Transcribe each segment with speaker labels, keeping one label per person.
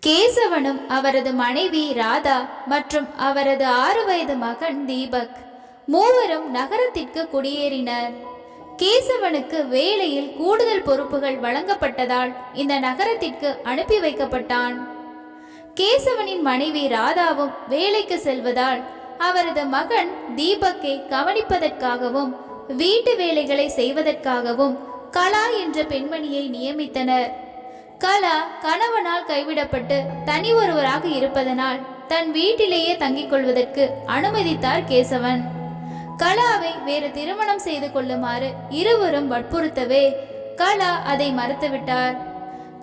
Speaker 1: கேசவனும் அவரது மனைவி ராதா மற்றும் அவரது 6 வயது மகன் தீபக் மூவரும் நகரத்திற்கு குடியேறினர். கேசவனுக்கு வேலையில் கூடுதல் பொறுப்புகள் வழங்கப்பட்டதால் இந்த நகரத்திற்கு அனுப்பி வைக்கப்பட்டான். கேசவனின் மனைவி ராதாவும் வேலைக்கு செல்வதால் அவரது மகன் தீபக்கை கவனிப்பதற்காகவும் வீட்டு வேலைகளை செய்வதற்காகவும் கலா என்ற பெண்மணியை நியமித்தனர். கலா கணவனால் கைவிடப்பட்டு தனி ஒருவராக இருப்பதனால் தன் வீட்டிலேயே தங்கிக் கொள்வதற்கு அனுமதித்தார் கேசவன். கலாவை வேறு திருமணம் செய்து கொள்ளுமாறு இருவரும் வற்புறுத்தவே கலா அதை மறுத்துவிட்டார்.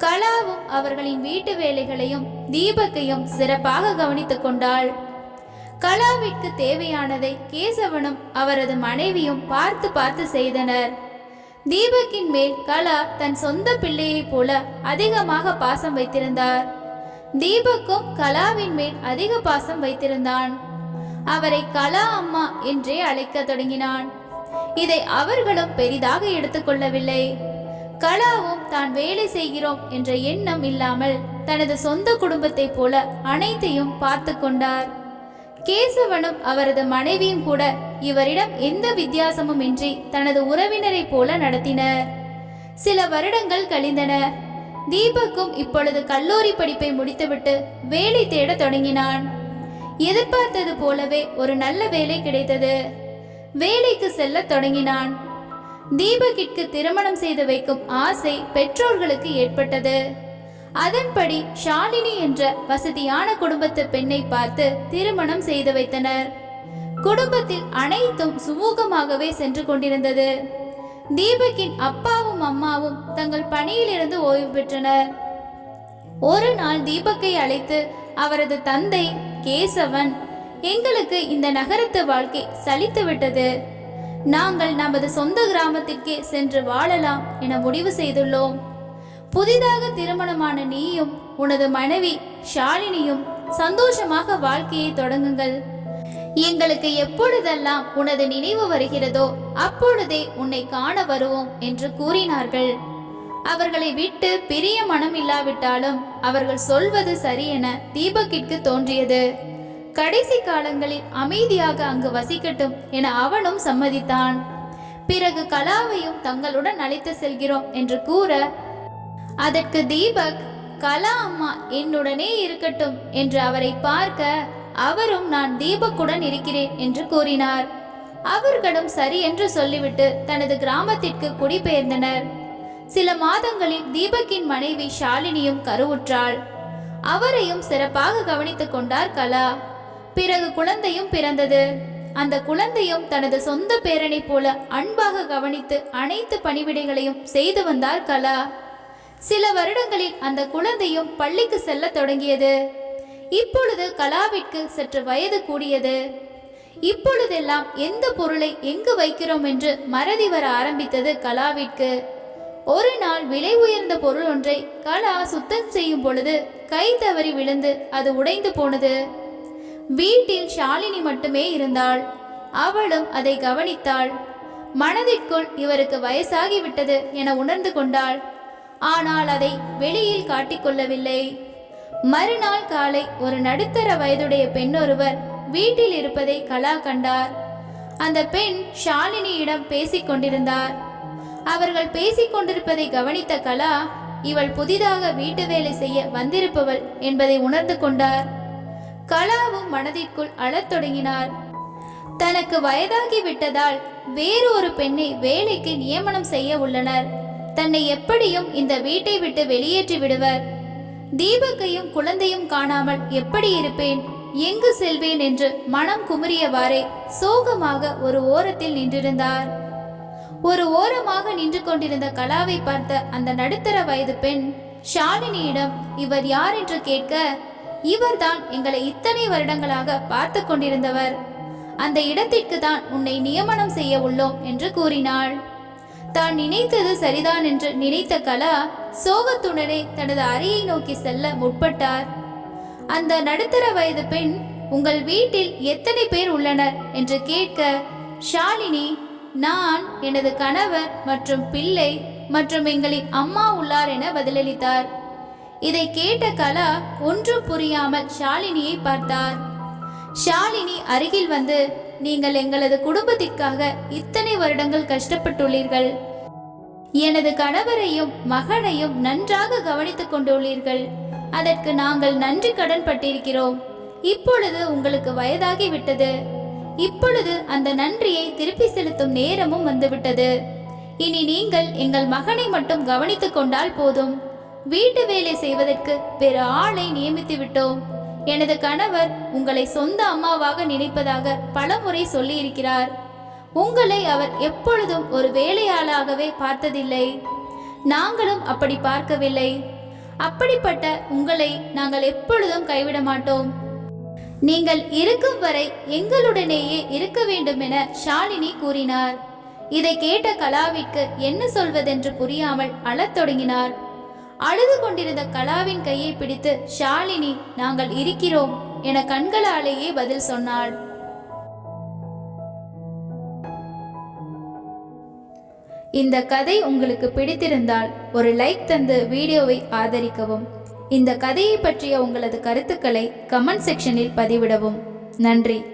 Speaker 1: கலாவும் அவர்களின் வீட்டு வேலைகளையும் தீபக்கையும் சிறப்பாக கவனித்துக் கொண்டாள். கலாவிற்கு தேவையானதை கேசவனும் அவரது மனைவியும் பார்த்து பார்த்து செய்தனர். தீபக்கின் மேல் கலா தன் சொந்த பிள்ளையைப் போல அதிகமாக பாசம் வைத்திருந்தார். தீபக்கும் கலாவின் மேல் அதிக பாசம் வைத்திருந்தான். அவரை கலா அம்மா என்றே அழைக்க தொடங்கினான். இதை அவர்களும் பெரிதாக எடுத்துக்கொள்ளவில்லை. கலாவும் தான் வேலை செய்கிறோம் என்ற எண்ணம் இல்லாமல் தனது சொந்த குடும்பத்தைப் போல அனைத்தையும் பார்த்து கொண்டார். கேசவனும் அவரது மனைவியும் கூட இவரிடம் எந்த வித்தியாசமும் இன்றி தனது உறவினரை போல நடத்தினர். சில வருடங்கள் கழிந்தன. தீபக்கும் இப்பொழுது கல்லூரி படிப்பை முடித்துவிட்டு வேலை தேட தொடங்கினான். எதிர்பார்த்தது போலவே ஒரு நல்ல வேலை கிடைத்தது. வேலைக்கு செல்ல தொடங்கினான். தீபக்கிற்கு திருமணம் செய்து வைக்கும் ஆசை பெற்றோர்களுக்கு ஏற்பட்டது. அதன்படி ஷாலினி என்ற வசதியான குடும்பத்து பெண்ணை பார்த்து திருமணம் செய்து வைத்தனர். குடும்பத்தில் அனைத்தும் சுமூகமாகவே சென்று கொண்டிருந்தது. தீபக்கின் அப்பாவும் அம்மாவும் தங்கள் பணியிலிருந்து ஓய்வு பெற்றனர். ஒரு நாள் தீபக்கை அழைத்து அவரது தந்தை கேசவன், எங்களுக்கு இந்த நகரத்து வாழ்க்கை சலித்து விட்டது. நாங்கள் நமது சொந்த கிராமத்திற்கே சென்று வாழலாம் என முடிவு செய்துள்ளோம். புதிதாக திருமணமான நீயும் உனது மனைவி ஷாலினியும் சந்தோஷமாக வாழ்க்கையை தொடங்குங்கள். எங்களுக்கு எப்பொழுதெல்லாம் உனது நினைவு வருகிறதோ அப்பொழுதே உன்னை காண வருவோம் என்று கூறினார்கள். அவர்களை விட்டு பிரிய மனம் இல்லாவிட்டாலும் அவர்கள் சொல்வது சரி என தீபக்கிற்கு தோன்றியது. கடைசி காலங்களில் அமைதியாக அங்கு வசிக்கட்டும் என அவனும் சம்மதித்தான். பிறகு கலாவையும் தங்களுடன் அழைத்து செல்கிறோம் என்று கூற அதற்கு தீபக், கலா அம்மா என்னுடனே இருக்கட்டும் என்று அவரை பார்க்க அவரும் நான் தீபக்குடன் இருக்கிறேன் என்று கூறினார். அவர்களும் சரி என்று சொல்லிவிட்டு தனது கிராமத்திற்கு குடிபெயர்ந்தனர். சில மாதங்களில் தீபக்கின் மனைவி ஷாலினியும் கருவுற்றாள். அவரையும் சிறப்பாக கவனித்துக் கொண்டார் கலா. பிறகு குழந்தையும் பிறந்தது. அந்த குழந்தையும் தனது சொந்த பேரனை போல அன்பாக கவனித்து அனைத்து பணிவிடைகளையும் செய்து வந்தார் கலா. சில வருடங்களில் அந்த குழந்தையும் பள்ளிக்கு செல்ல தொடங்கியது. இப்பொழுது கலாவிற்கு சற்று வயது கூடியது. இப்பொழுதெல்லாம் எந்த பொருளை எங்கு வைக்கிறோம் என்று மறதி வர ஆரம்பித்தது கலாவிற்கு. ஒரு நாள் விலை உயர்ந்த பொருள் ஒன்றை கலா சுத்தம் செய்யும் பொழுது கை தவறி விழுந்து அது உடைந்து போனது. வீட்டில் ஷாலினி மட்டுமே இருந்தாள். அவளும் அதை கவனித்தாள். மனதிற்குள் இவருக்கு வயசாகிவிட்டது என உணர்ந்து கொண்டாள். ஆனால் அதை வெளியில் காட்டிக்கொள்ளவில்லை. மறுநாள் காலை ஒரு நடுத்தர வயதுடைய பெண்ணொருவர் வீட்டில் இருப்பதை கலா கண்டார். அந்த பெண் ஷாலினியிடம் பேசிக் கொண்டிருந்தார். அவர்கள் பேசிக் கொண்டிருப்பதை கவனித்த கலா, இவள் புதிதாக வீட்டு வேலை செய்ய வந்திருப்பவள் என்பதை உணர்ந்து கொண்டார். கலாவும் மனதிற்குள் அழத் தொடங்கினார். தனக்கு வயதாகி விட்டதால் வேறு ஒரு பெண்ணை வேலைக்கு நியமனம் செய்ய உள்ளனர். தன்னை எப்படியும் இந்த வீட்டை விட்டு வெளியேற்றி விடுவர். தீபக்கையும் குழந்தையும் காணாமல் எப்படி இருப்பேன், எங்கு செல்வேன் என்று மனம் குமுறியவாறே சோகமாக ஒரு ஓரத்தில் நின்றிருந்தார். ஒரு ஓரமாக நின்று கொண்டிருந்த கலாவை பார்த்த அந்த நடுத்தர வயது பெண் ஷாலினியிடம் இவர் யார் என்று கேட்க, இவர்தான் எங்களை இத்தனை வருடங்களாக பார்த்து கொண்டிருந்தவர். அந்த இடத்திற்கு தான் உன்னை நியமனம் செய்ய உள்ளோம் என்று கூறினாள். தான் நினைத்தது சரிதான் என்று நினைத்த கலா சோகத்துடனே தனது அறையை நோக்கி செல்ல முற்பட்டார். அந்த நடுத்தர வயது பெண், உங்கள் வீட்டில் எத்தனை பேர் உள்ளனர் என்று கேட்க, ஷாலினி, நான், எனது கணவர் மற்றும் பிள்ளை மற்றும் எங்களின் அம்மா உள்ளார் என பதிலளித்தார். இதை கேட்ட கலா ஒன்றும் புரியாமல் ஷாலினியை பார்த்தார். ஷாலினி அருகில் வந்து, நீங்கள் எங்களது குடும்பத்திற்காக இத்தனை வருடங்கள் கஷ்டப்பட்டுள்ளீர்கள். எனது கணவரையும் மகனையும் நன்றாக கவனித்துக் கொண்டுள்ளீர்கள். அதற்கு நாங்கள் நன்றி கடன் பட்டிருக்கிறோம். இப்பொழுது உங்களுக்கு வயதாகிவிட்டது. இப்பொழுது அந்த நன்றியை திருப்பி செலுத்தும் நேரமும் வந்துவிட்டது. இனி நீங்கள் எங்கள் மகனை மட்டும் கவனித்துக் கொண்டால் போதும். வீட்டு வேலை செய்வதற்கு வேறு ஆளை நியமித்து விட்டோம். எனது கணவர் உங்களை சொந்த அம்மாவாக நினைப்பதாக பலமுறை சொல்லி இருக்கிறார். உங்களை அவர் எப்பொழுதும் ஒரு வேலையாளாகவே பார்த்ததில்லை. நாங்களும் அப்படி பார்க்கவில்லை. அப்படிப்பட்ட உங்களை நாங்கள் எப்பொழுதும் கைவிட மாட்டோம். நீங்கள் இருக்கும் வரை எங்களுடனேயே இருக்க வேண்டும் என ஷாலினி கூறினார். இதை கேட்ட கலாவிற்கு என்ன சொல்வதென்று புரியாமல் அழத் தொடங்கினார். அழுது கொண்டிருந்த கலாவின் கையை பிடித்து ஷாலினி, நாங்கள் இருக்கிறோம் என கண்களாலேயே பதில் சொன்னாள். இந்த கதை உங்களுக்கு பிடித்திருந்தால் ஒரு லைக் தந்து வீடியோவை ஆதரிக்கவும். இந்த கதையை பற்றிய உங்களது கருத்துக்களை கமெண்ட் செக்ஷனில் பதிவிடவும். நன்றி.